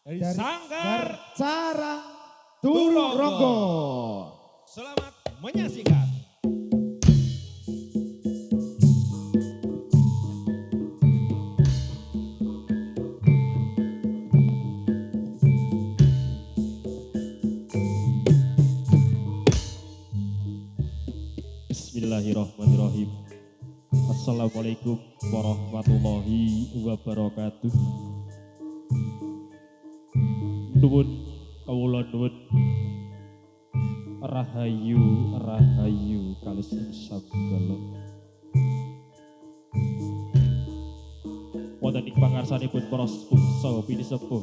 dari Sanggar Carang Turonggo. Turonggo. Selamat menyaksikan. Bismillahirrahmanirrahim. Assalamualaikum warahmatullahi wabarakatuh. Nuwun kawula nuwun rahayu rahayu kalih sagala. Wonten ing pangarsanipun para sepuh saha pinisepuh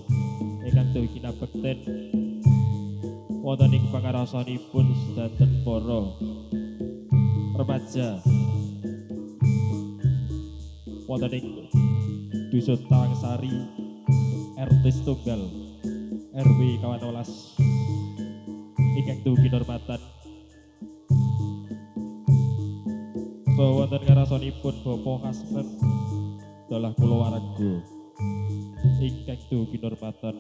ingkang dewi kinabekten wonten ing pangarsanipun sedanten para remaja wonten ing Dusun Tawangsari RT Setunggal RW 12 ingkang dugi kinurmatan saha wonten ngarsanipun Bapak Kasmen dalah kulawarga ingkang dugi kinurmatan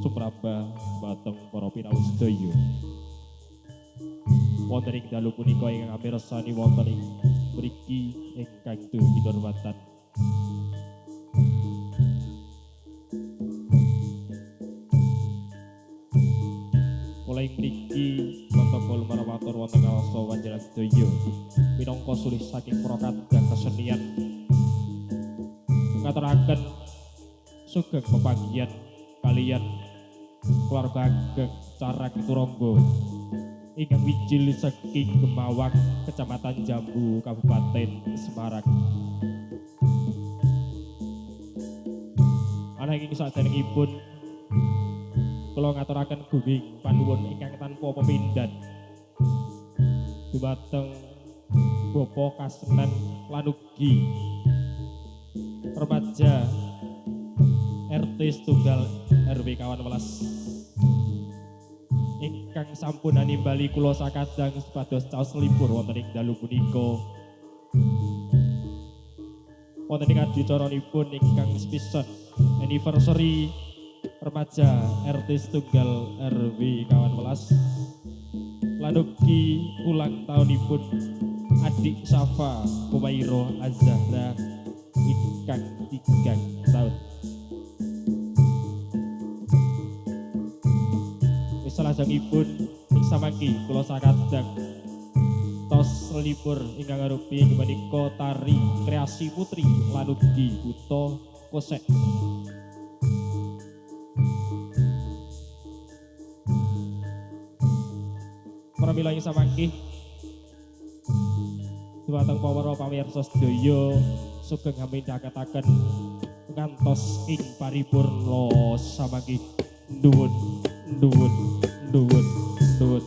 suprabah bateng para pinaus sedaya wonten ing dalu punika ingkang amirsani wonten ing mriki ingkang dugi kinurmatan mulai mriki protokol marawatur wonten ngarsa wanjaran sedaya minangka sulih saking para kadang kesenian ngaturaken sugeng pepanggihan kaliyan keluarga ageng Carang Turonggo ingkang wijil saking Gemawang Kecamatan Jambu Kabupaten Semarang. Ananging saderengipun kula ngaturaken gunging panuwun ingkang tanpa pepindhan dumateng Bapak Kasenen lan ugi remaja RT Setunggal RW 12 ingkang sampun nimbali kula sakadang supados caos libur wonten ing dalu punika wonten ing adicaranipun ingkang sepisan anniversary remaja RT Setunggal RW 12 lan ugi ulang tahunipun adik Safa Kumairo Azahra ingkang 3 tahun. Salajengipun ing samangki kula sakadang tos libur ingkang arupi menika tari kreasi putri lan ugi buta kosek. Pramila ing samangki dumateng para pamirsa sedaya sugeng gamindhakaken ngantos ing paripurna samangki nuwun nuwun nuwun nuwun.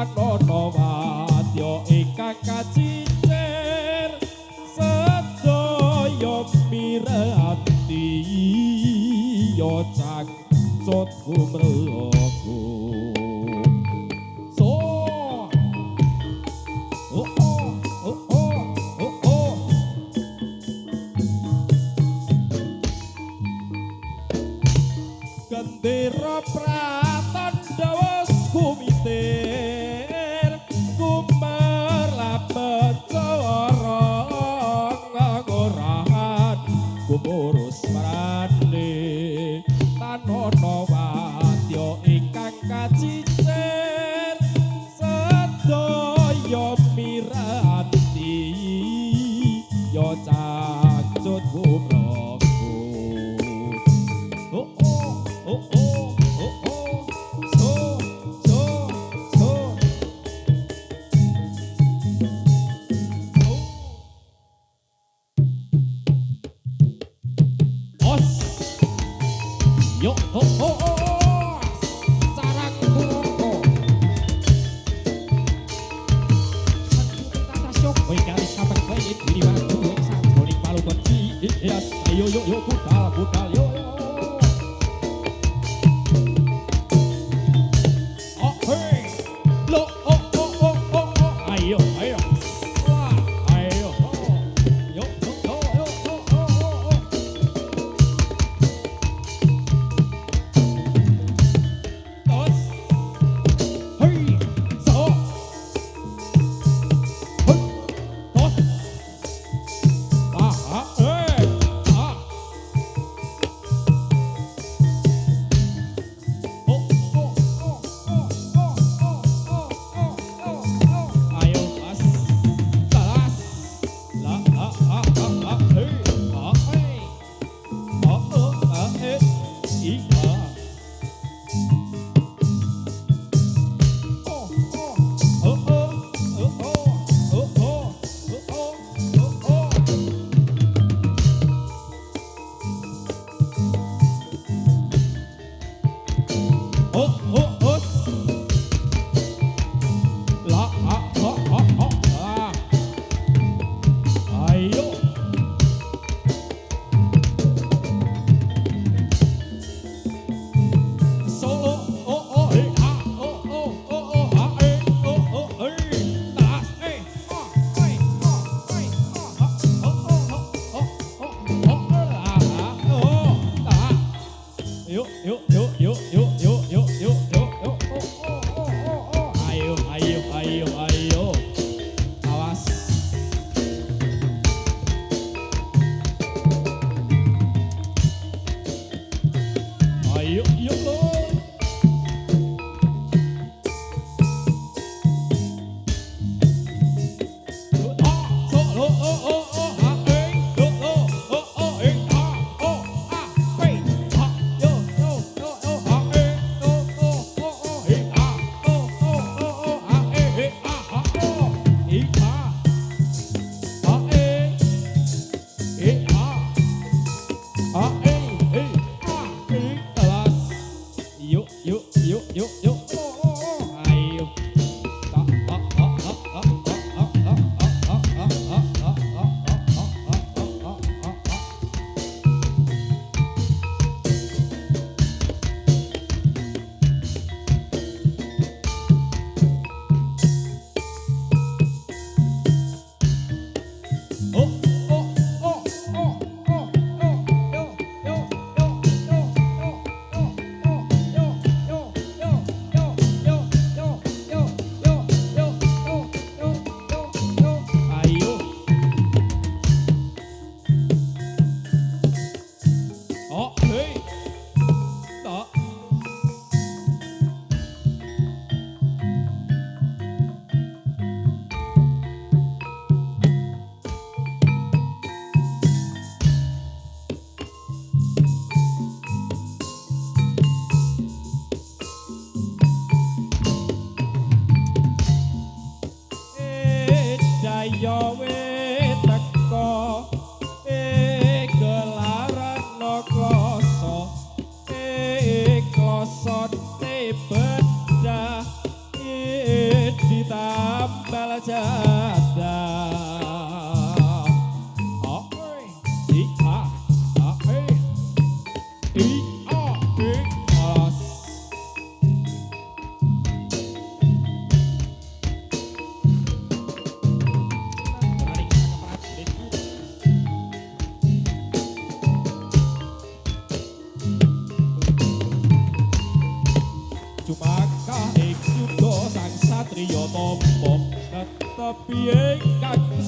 Ora kumrego so oh oh oh oh oh oh gendera pratandha wis kumitir kumerlapet cara ngagorahan kumurus marane tanono wadya ingkang kacicir sedaya miranti ya cakcut kumrogo oh oh oh oh oh oh so so so os yo oh oh oh oh sarang kuroko tata syok kowe kali sampe kowe iki waktu saboning palu beti yes ayo yo yo budal budal yo oh hey lo oh oh oh oh oh ayo ayo wah ayo oh yo yo yo yo oh oh oh tos hey so hey tos ah ah eh ah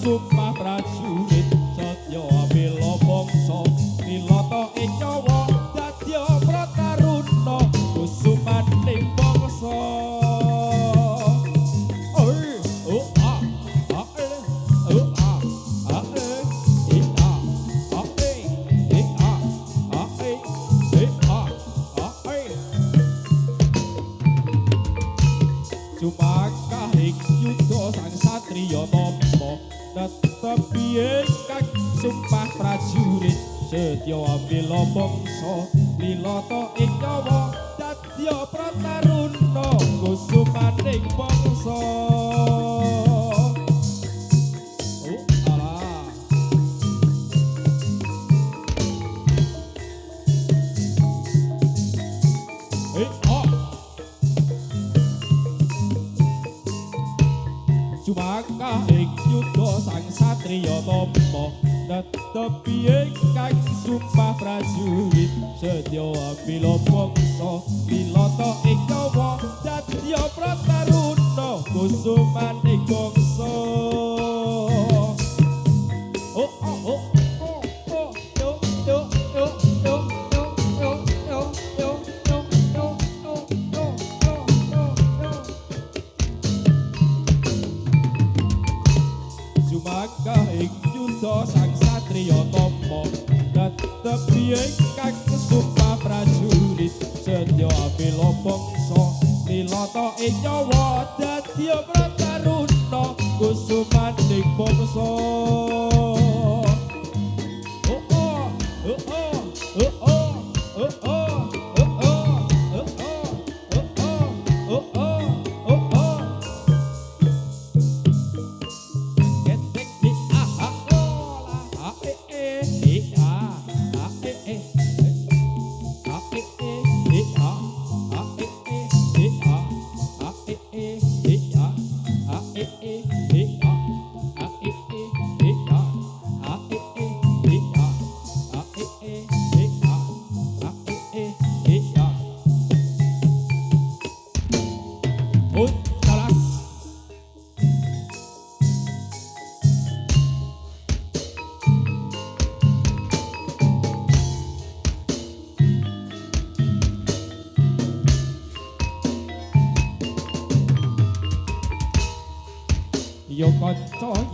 sumpah prajurit Satya bela bangsa Nilata ing nyawa dadya prataruna kusumaning bangsa Sumakah ing yudha sang satriya tama tetep piye kang sumpah prajurit setya bela bangsa lilata ing nyawa dadya prataruna kusumaning bangsa Sumakah ing yudha sang satriya tama tetep piye kang sumpah prajurit setya bela bangsa lilata ing nyawa dadya prataruna kusumaning bangsa Sumakah ing yudha sang satriya tama tetep piye kang sumpah prajurit setya bela bangsa lilata ing nyawa dadya prataruna kusumaning bangsa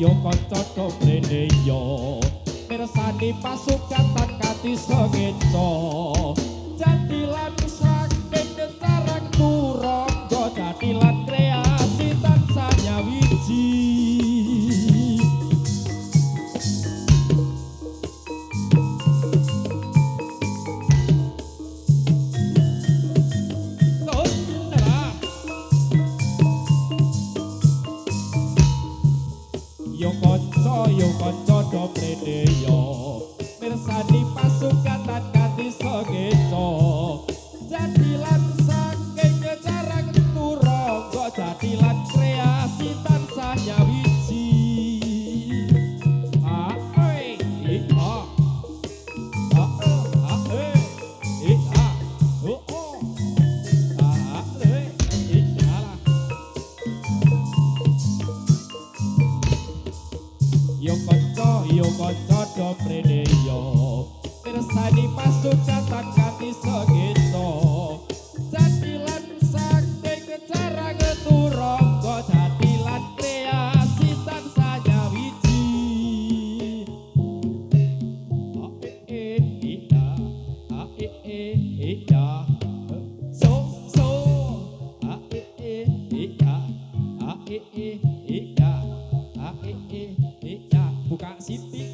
Yo kanca domrene yo mirsani pasukan takati sengeca jadilan saking carang turangga jadilan kreasi tansah nyawiji Yo kanca domrene yo mirsani pasukan takati sengeca jadilan saking carang turangga jadilan kreasi tansah nyawiji Yo kanca domrene yo mirsani pasukan takati sengeca jadilan saking carang turangga jadilan kreasi tansah nyawiji buka siti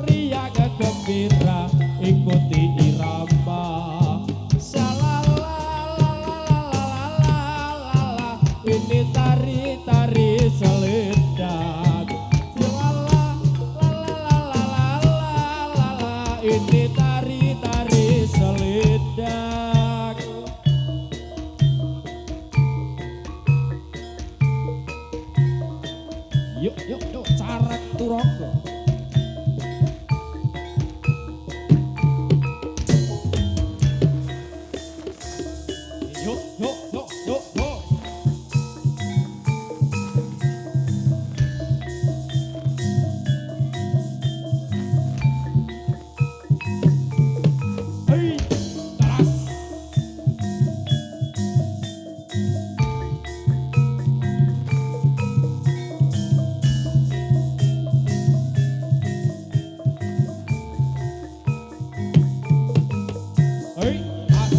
riang gembira ikuti irama salalalalalalalala ini tari-tari selendang salalalalalalalala ini tari-tari selendang. Yuk yuk yuk carek turoko. Yuk yuk yuk yuk yuk. Hei, taras. Hei, tas.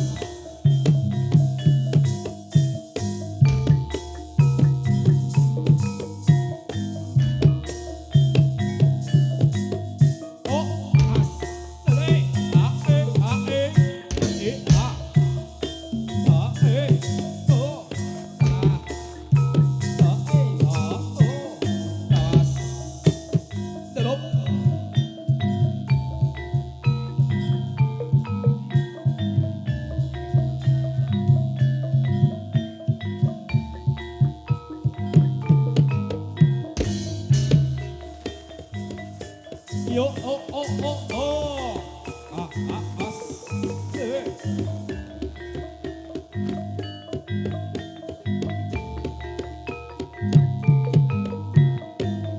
Oh, tas. Hei, oh, tas. Delop. Yo, oh, oh, oh, oh. As. Eh.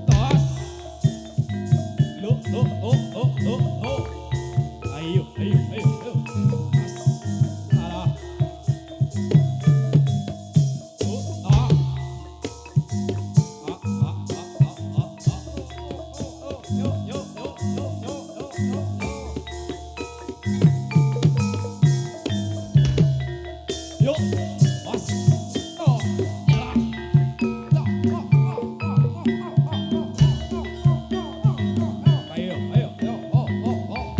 Tas. Lo, oh, oh, oh, oh. Ayo, ayo, ayo, ayo. Tas. Alah. Oh, ah. Yo, yo, yo, yo, yo, yo, yo, yo. Yo, as. Oh, yalah. Ayo, ayo, yo, oh, oh, oh.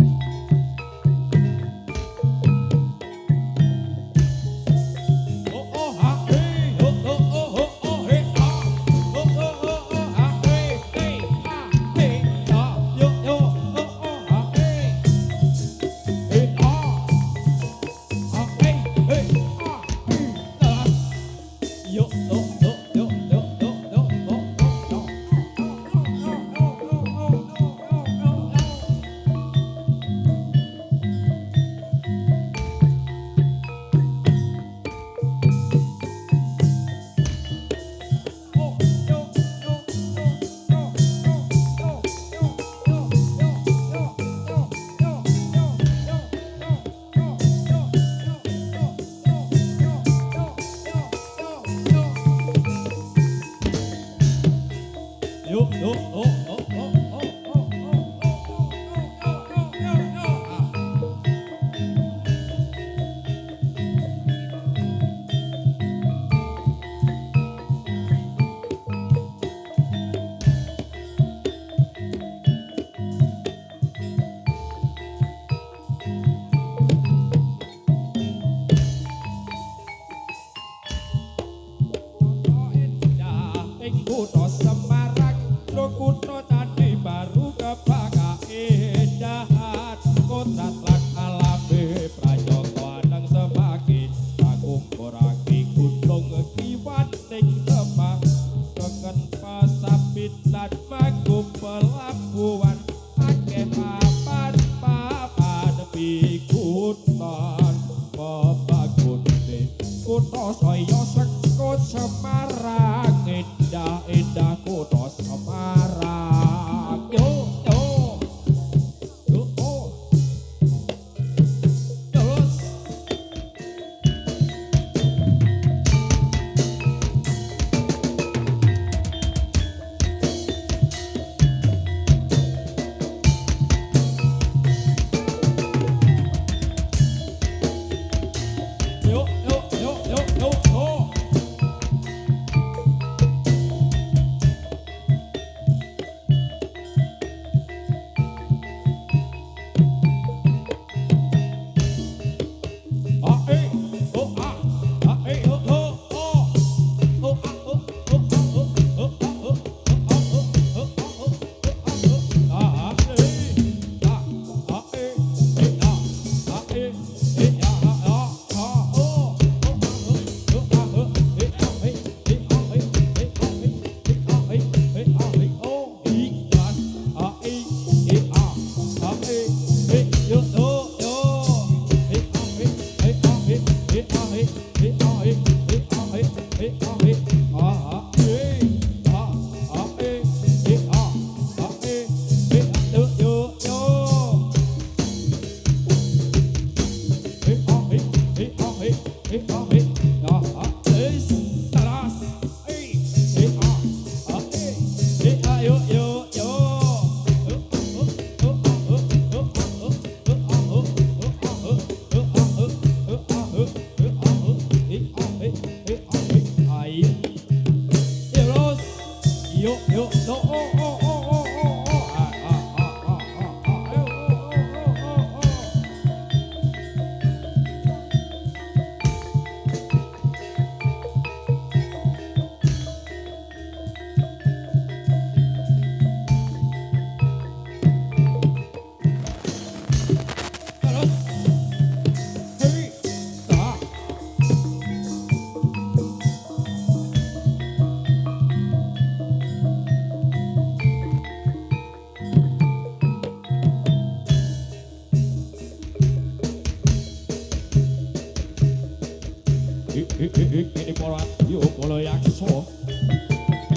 Kini pola yo pola yakso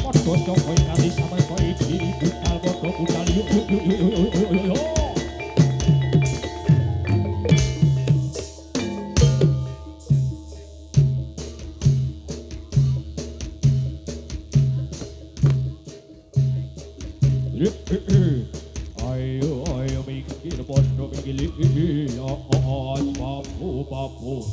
Podo syokoi kati sampai koi Kini budal podo budal yo yo yo yo yo yo yo yo Ayo ayo mikir podo mikir papu papu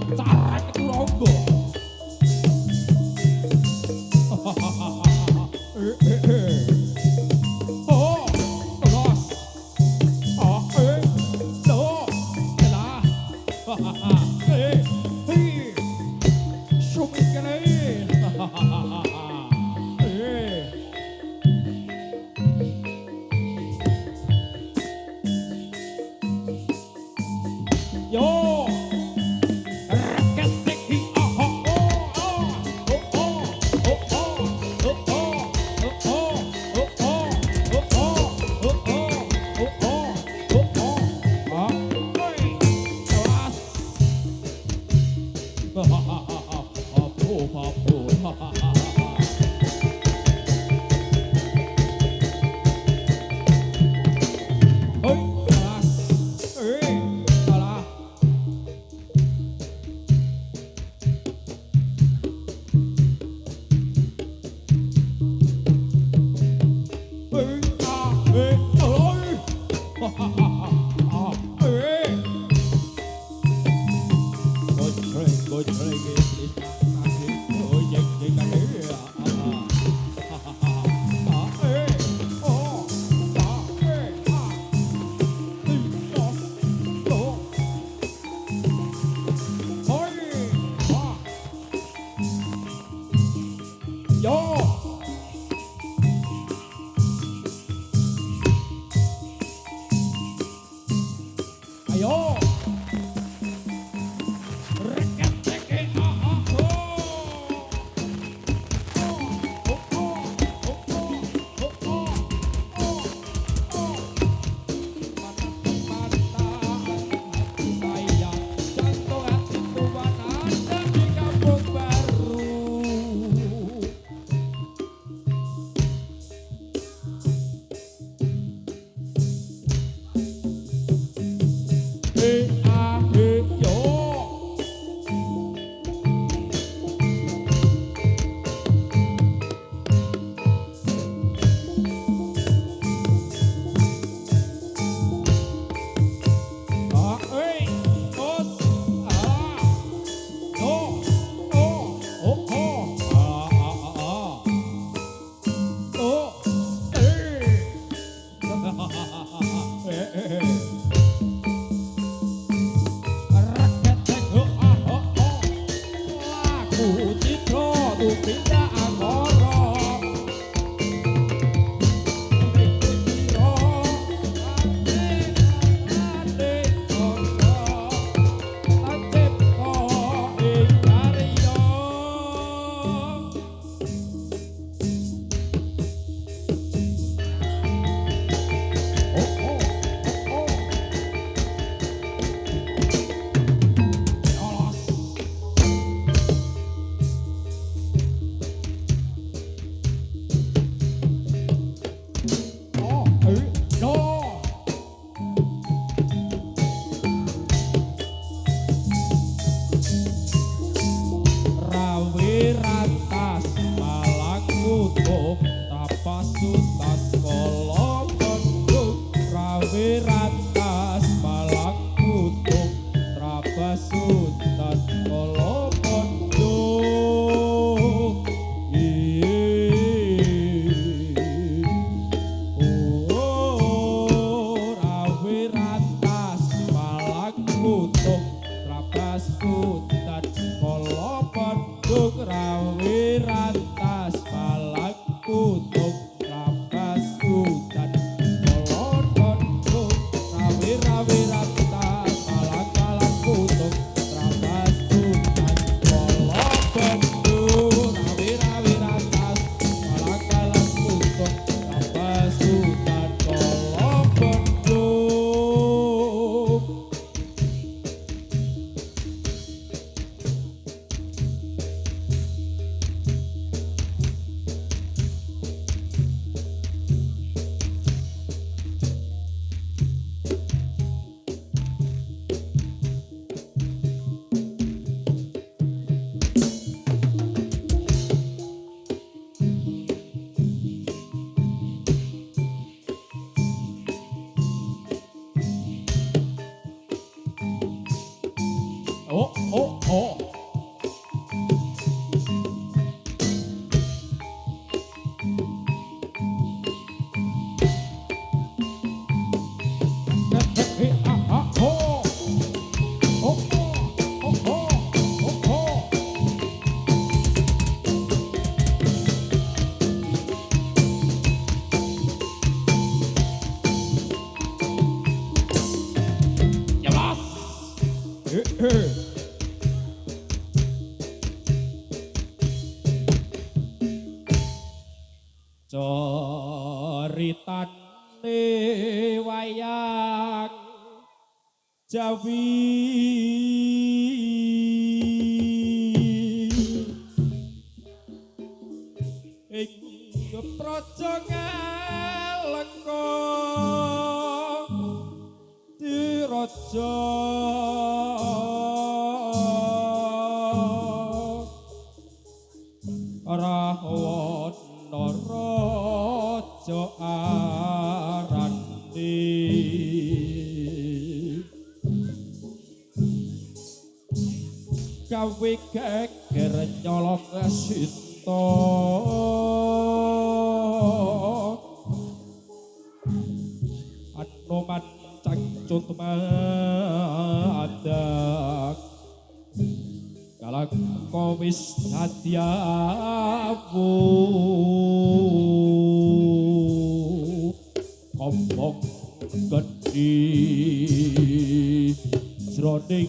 Cara keturonggo Oh, los Oh, no Kena Sumit kena Yo Ayo oh, oh, oh. Coritane wayang Jawi ing praja Ngalengka diraja Rahwana raja Arandi gawe geger nyolong Sita Anoman cangcut madak kalang kowis hadiawu kompong gedhi jroning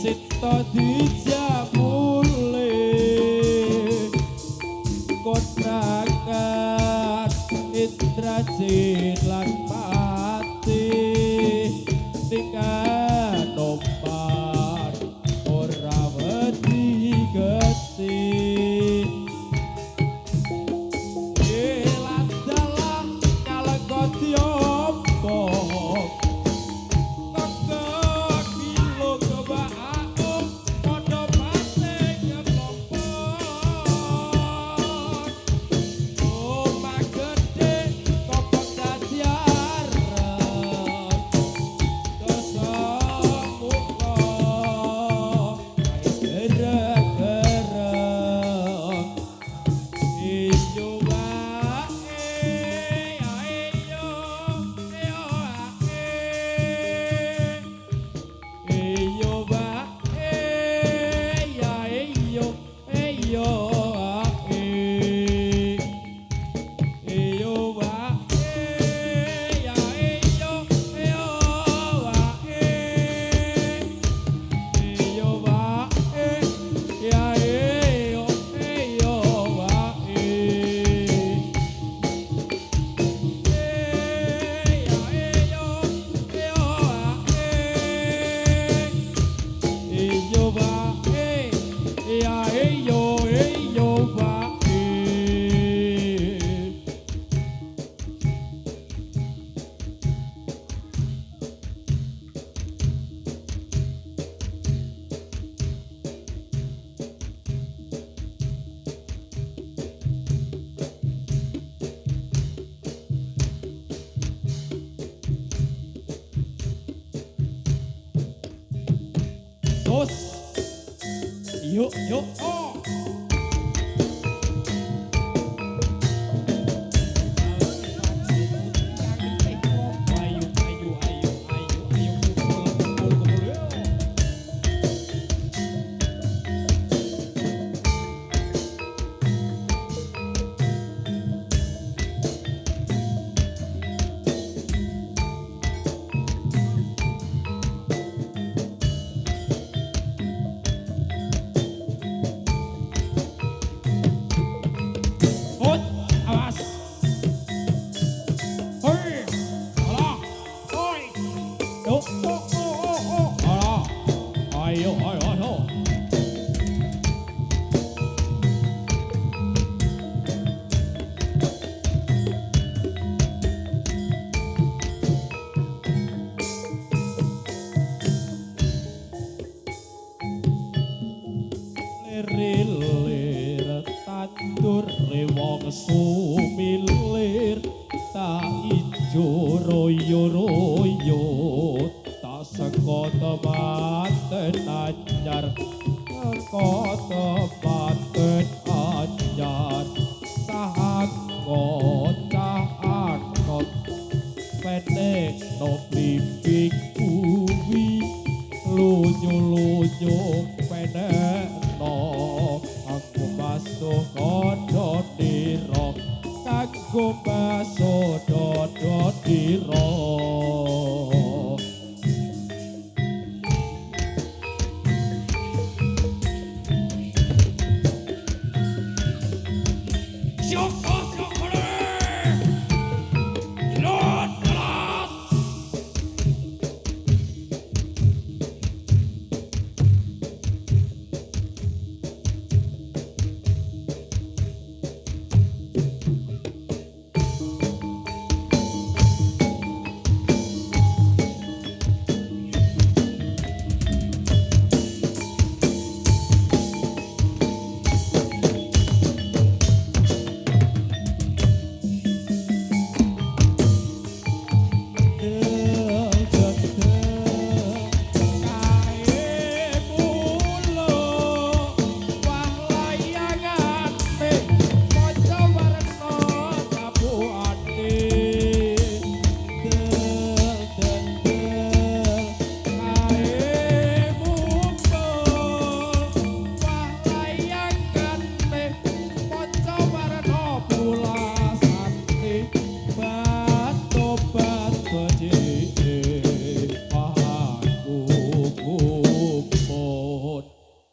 Sita dijamule kontrakan Indrajit lan Pati tinggal nomor ora wedi geti lan dalah kalengko diompok Yeah. Bos. Yuk, yuk. Oh. Ayo, ayo, ayo, ayo, ayo, kumpul, kumpul, kumpul, yuk. Hut, awas. Hei, alah, hoi. Yuk, oh, oh, oh, oh. Alah, ayo, ayo, ayo. Lirir tandur rewong sumilir tak ijo royo-royo tak seko temanten anyar seko temanten anyar sahangkot sahangkot pendek no blimbing kuwi lunyu-lunyu pendek no aku basuh kodo diro aku basuh dodo diro Syokos kokore Lord kelas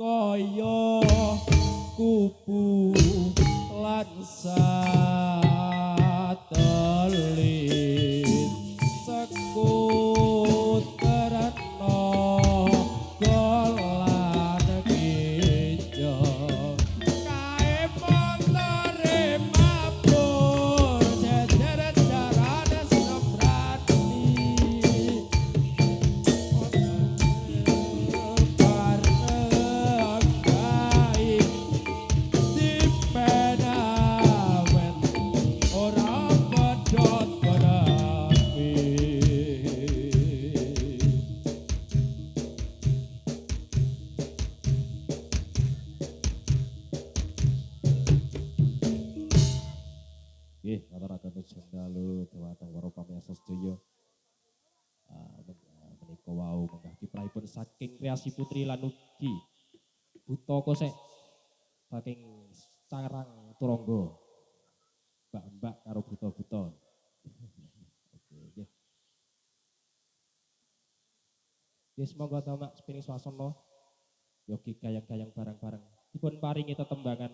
kaya kupu lan satelit sekuteran golan kijo kae montore mabur jejer jarane sebrani Nggih, kata-kata nusun dalu dhumateng para pamirsa sedaya. Menika wau menggah kiprahipun saking Kreasi Putri lan ugi Buta Kosek saking Sarang Turangga. Mbak-mbak karo buta-buta. Oke, nggih. Nggih, semoga tamak sepiring swasana yogi gayang-gayang bareng-bareng. Dipun paringi tetembangan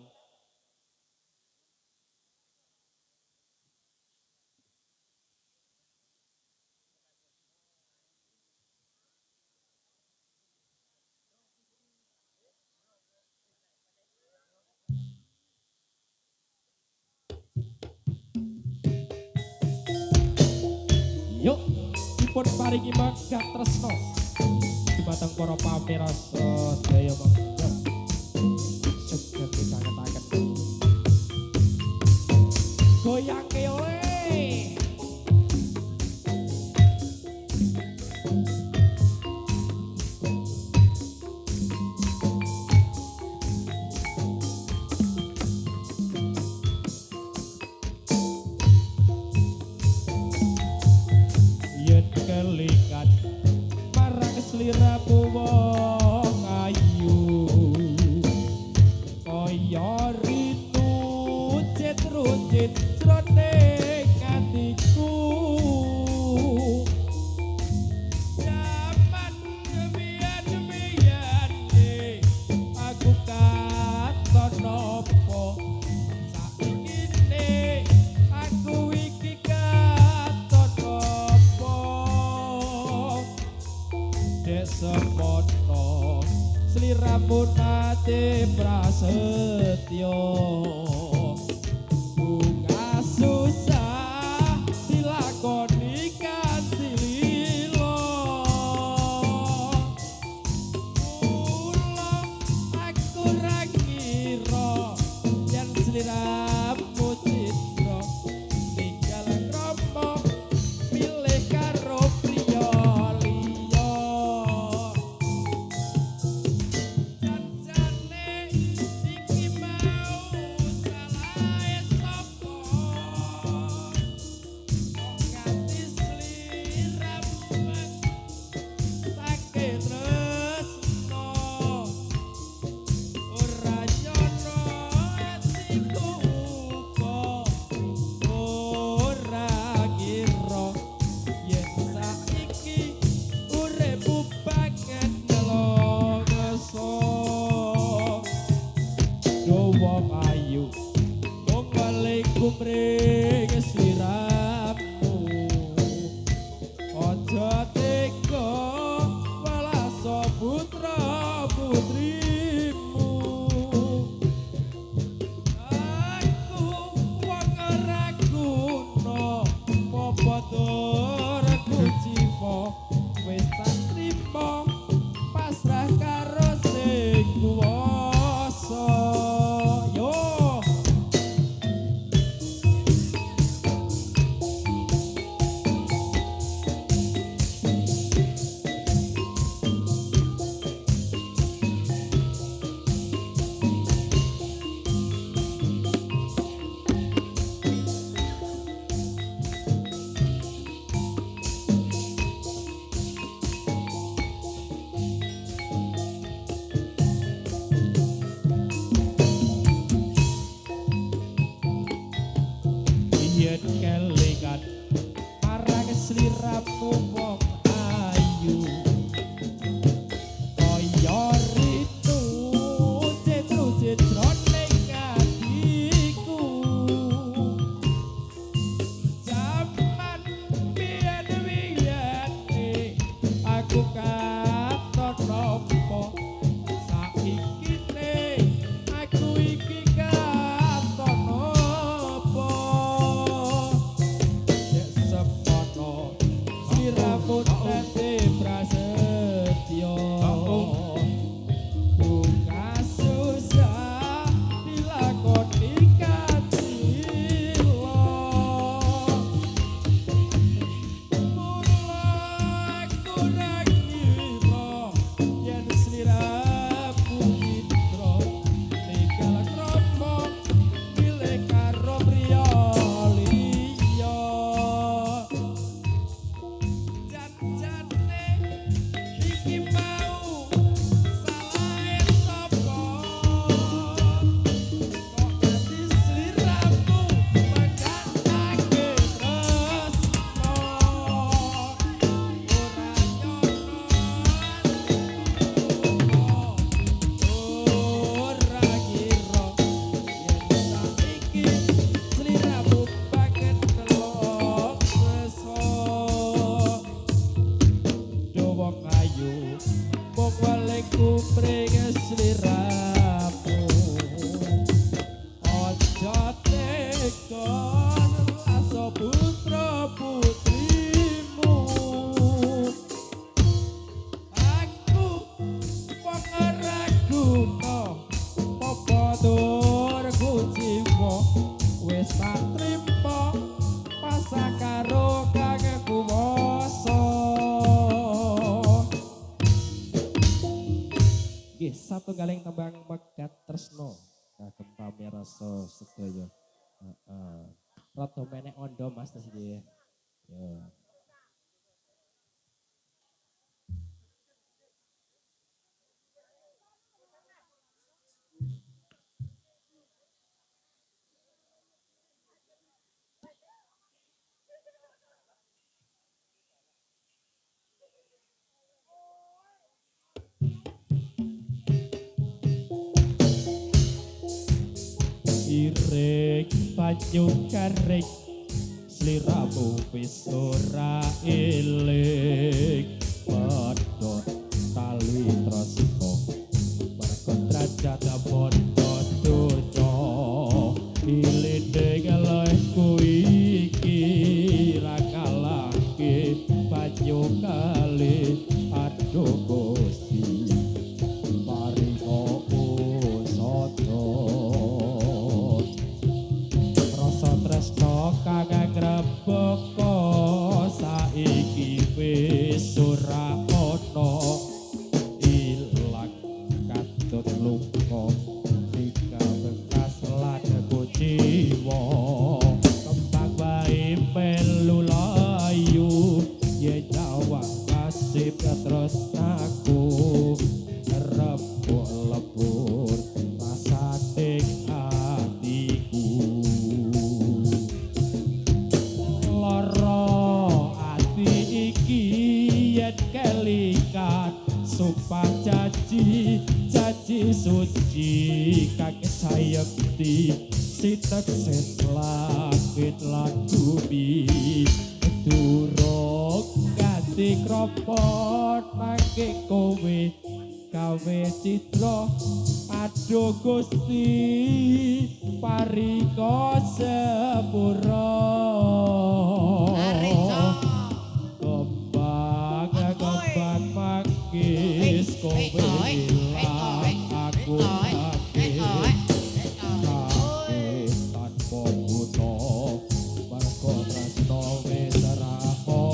yuk dipun paringi megah tresno dumateng para pamirsa sedaya monggo sugeng dikangenaken goyang keole runcit jroning atiku zaman biyen-biyen aku katon nopo saiki aku iki katon nopo dek semono sliramu nate prasetyo bunga susah dilakoni kanthi lilo kula aku ra ngira yen sliramu citra tinggal kromo milih karo priya liya jancane iki mau salahe sapa nganti sliramu take tresno ora nyono atiku uga ora kira yen saiki uripku banget nelongso yo wong ayu wong balik kumring sliramu aja tega walaso putra putrimu aku wong ora guna apa turku jiwa wis tak trimo pasrah karo sing kuwasa yo yen kelingan marang sliramu wong ayu kaya ritu cetru-cet jroning atiku zaman biyen-biyen aku katon nopo saiki aku iki katon nopo dek semono sliramu nate prasetyo bunga susah dilakoni kanthi lilo mula aku ra ngira yen sliramu citra tinggal kromo milih karo priya liya jancane iki mau salahe sapa kok ati sliramu magakake tresno ora nyono ora kira yen saiki sliramu banget nelongso yo wong ayu wong balik kumring sliramu aja tega laso putra putrimu aku wong ora guna apa turku jiwa wis tak trimo pasrah karo kang kuwasa nggih satunggaling tembang megat tresno kagem pamirsa sedaya heeh rada menek ondo Mas terus nggih ya banyu garing sliramu wis ora eling padha tali tresna mergo derajat padha donya ilinde kalehku iki ra kalahke banyu kali aduh Gusti paringa usada rasa tresna kang ngrebaka saiki wis ora ana ilang katut luka tika bekas lan kuciwa kembang wae melu layu yen jawang kasih terus aku rebuk lebur rasa hatiku loro ati iki yen kelikat sumpah janji suci kake sayekti sitek set langit lan bumi durung ganti kropot nangke kowe gawe citra aduh Gusti paringa sepura kembang makis kowe ilang aku makis tanpa guna mergo tresna wis ora ana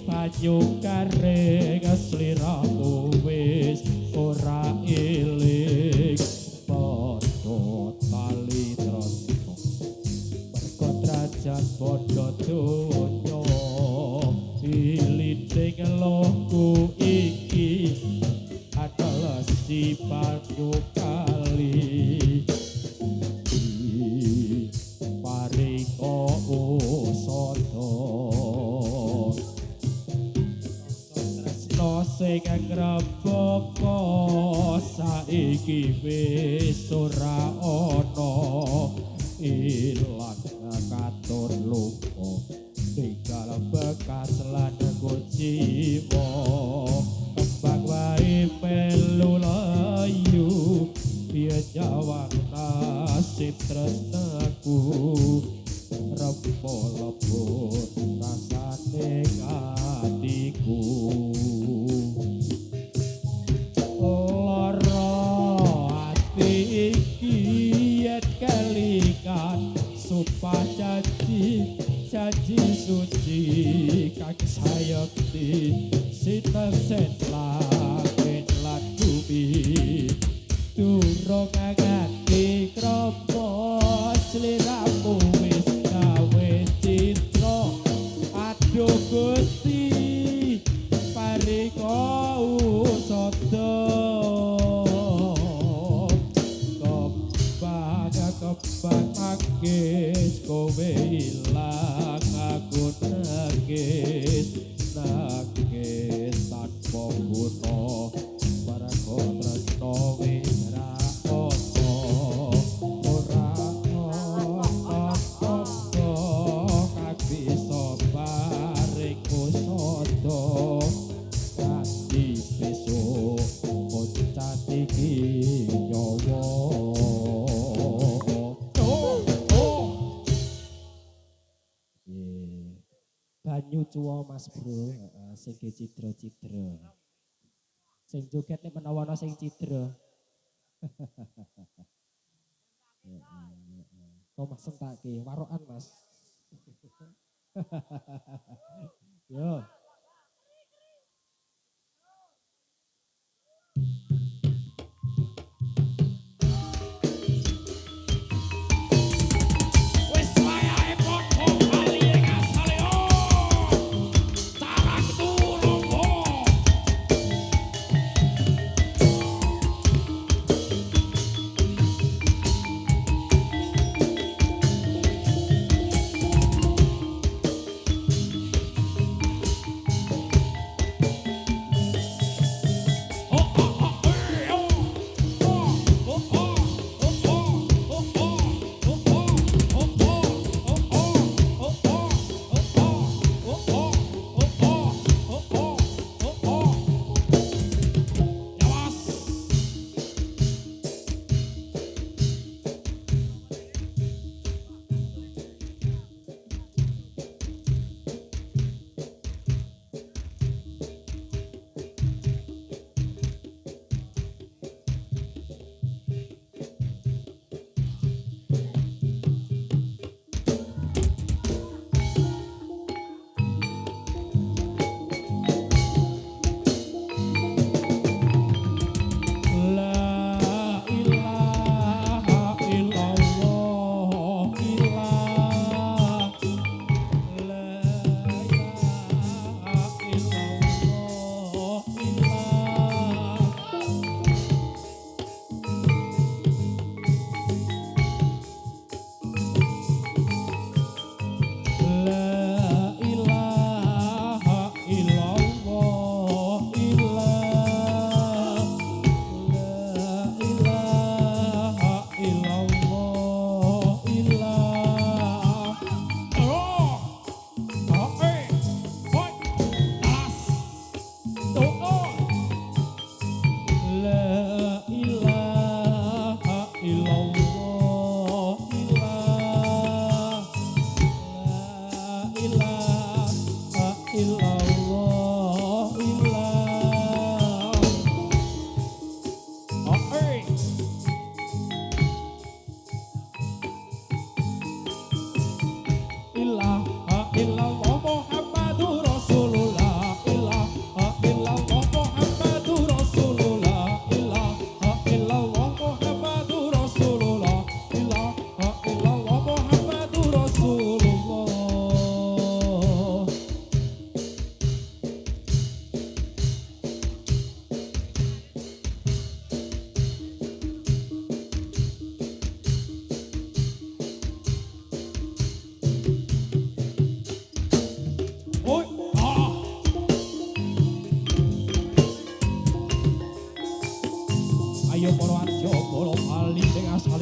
banyu garing sliramu wis ora eling padha tali tresna mergo derajat padha donya ilinding lohku iki adalah si banyu kali paringa usada sing ngrebaka saiki wis ora ana ilang katut luka tinggal bekas lan kuciwa kembang wae melu layu yen jawang nasib tresnaku rebuk lebur rasane hatiku sumpah janji suci kaki sayakti sitek set langit lan bumi durung ngati kropot sliramu wis gawe citra aduh Gusti paringa usada kembang makis kowe ilang aku nangis tanpa guna mergo tresna wis ra ana ora apa kang bisa paring usada kanthi besok bocah iki nyawa banyu cuwa Mas Bro sing cidra-cidra sing joget nek menawa ana sing cidra kok Mas sentake warokan Mas yo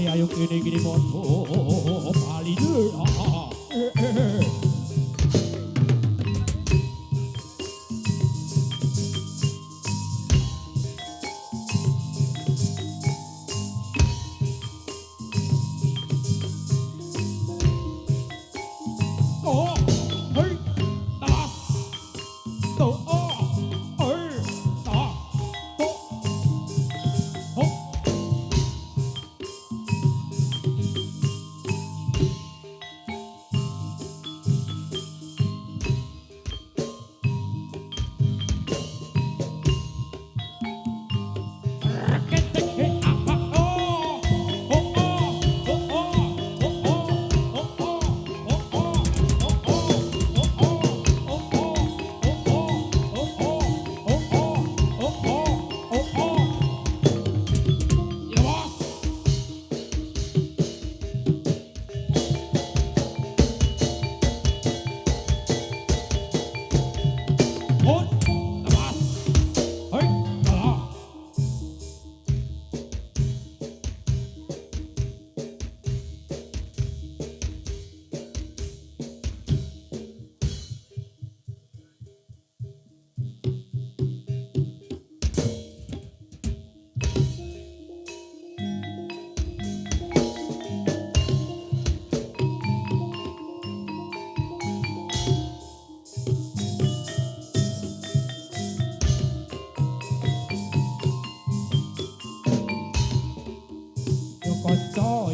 kali ayo gini mon bali deh oh hei tas tuh oh hei tas tuh oh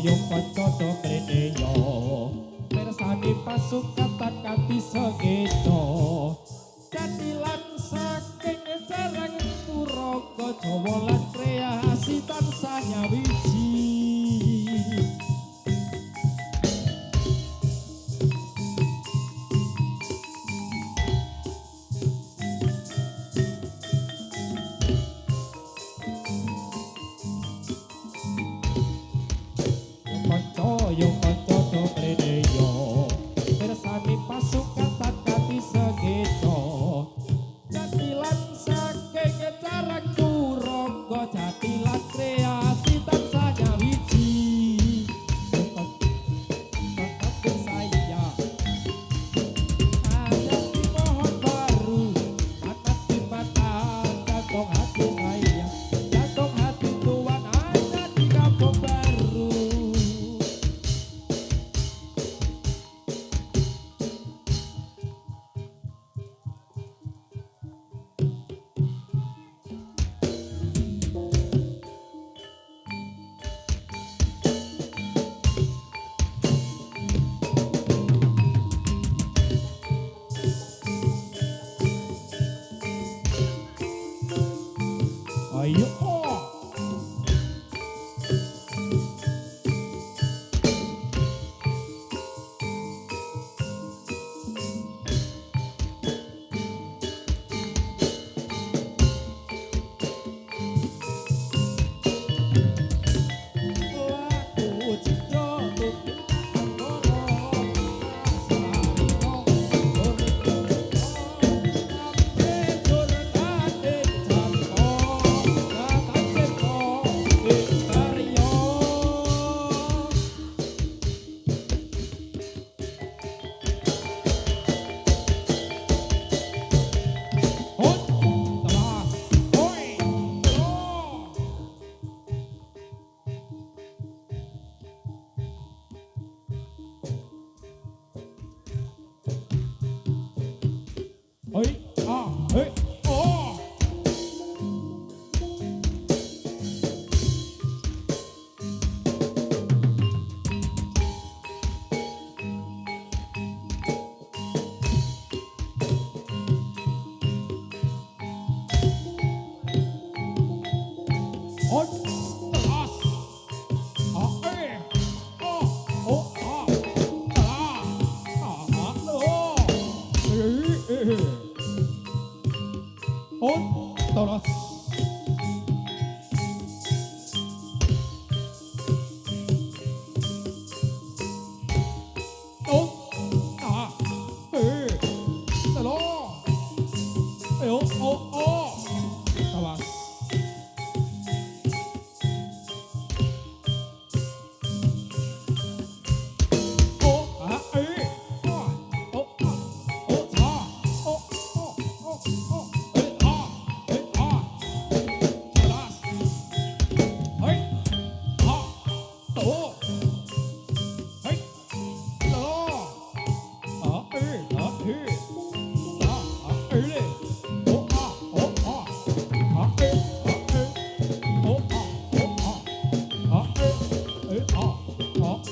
yo kanca do mrene yo mirsani pasukan kanthi segedo jadilan saking sareng puraga Jawa lan kreasi tansah nyawiji yo kanca do mrene yo mirsani pasukan kanthi segedo jadilan saking sareng puraga jadilan kreasi tansah nyawiji tetap saya ada di pohon baru atas di mata jantung hati saya jantung hati tuan ada di kampung baru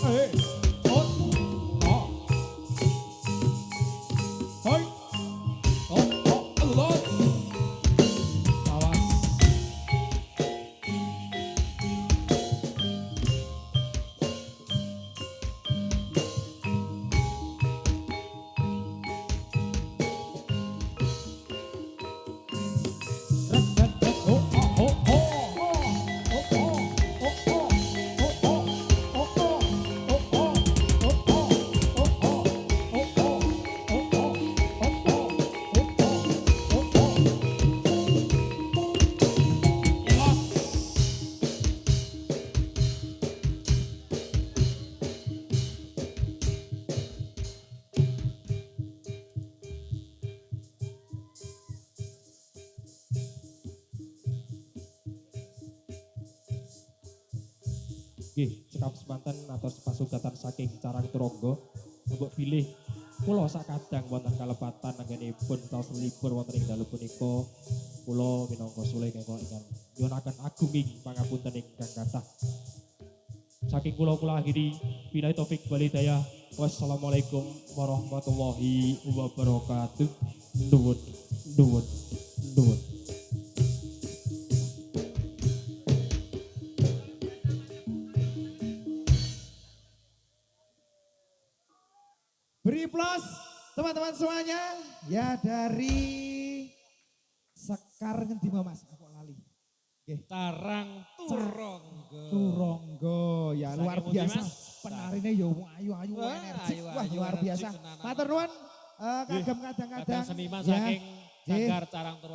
Hei, on, oh, hoi, oh, los, awas. Nggih, cekap semanten atur pasugatan saking Carang Turangga. Mbok pilih kula sakadang wonten kalepatan anggenipun taos libur wonten ing dalu punika. Kula minangka sulih kengkol ingkang nyuwunaken agunging pangapunten ingkang kathah. Saking kula akhiri billahi taufik wal hidayah. Wassalamualaikum warahmatullahi wabarakatuh. Nuwun, nuwun, nuwun. Beri plus teman-teman semuanya. Ya dari Sekar ngendi Mas? Aku lali. Nggih. Carang Turangga. Turangga ya luar Saking pundi, biasa. Mas? Penarine yo ayu-ayu Wah, energik. ayu-ayu, Wah luar energik biasa. tenanan. Matur nuwun kagem kadang-kadang Kadang seniman ya. saking Nggih. Sanggar Carang Turangga.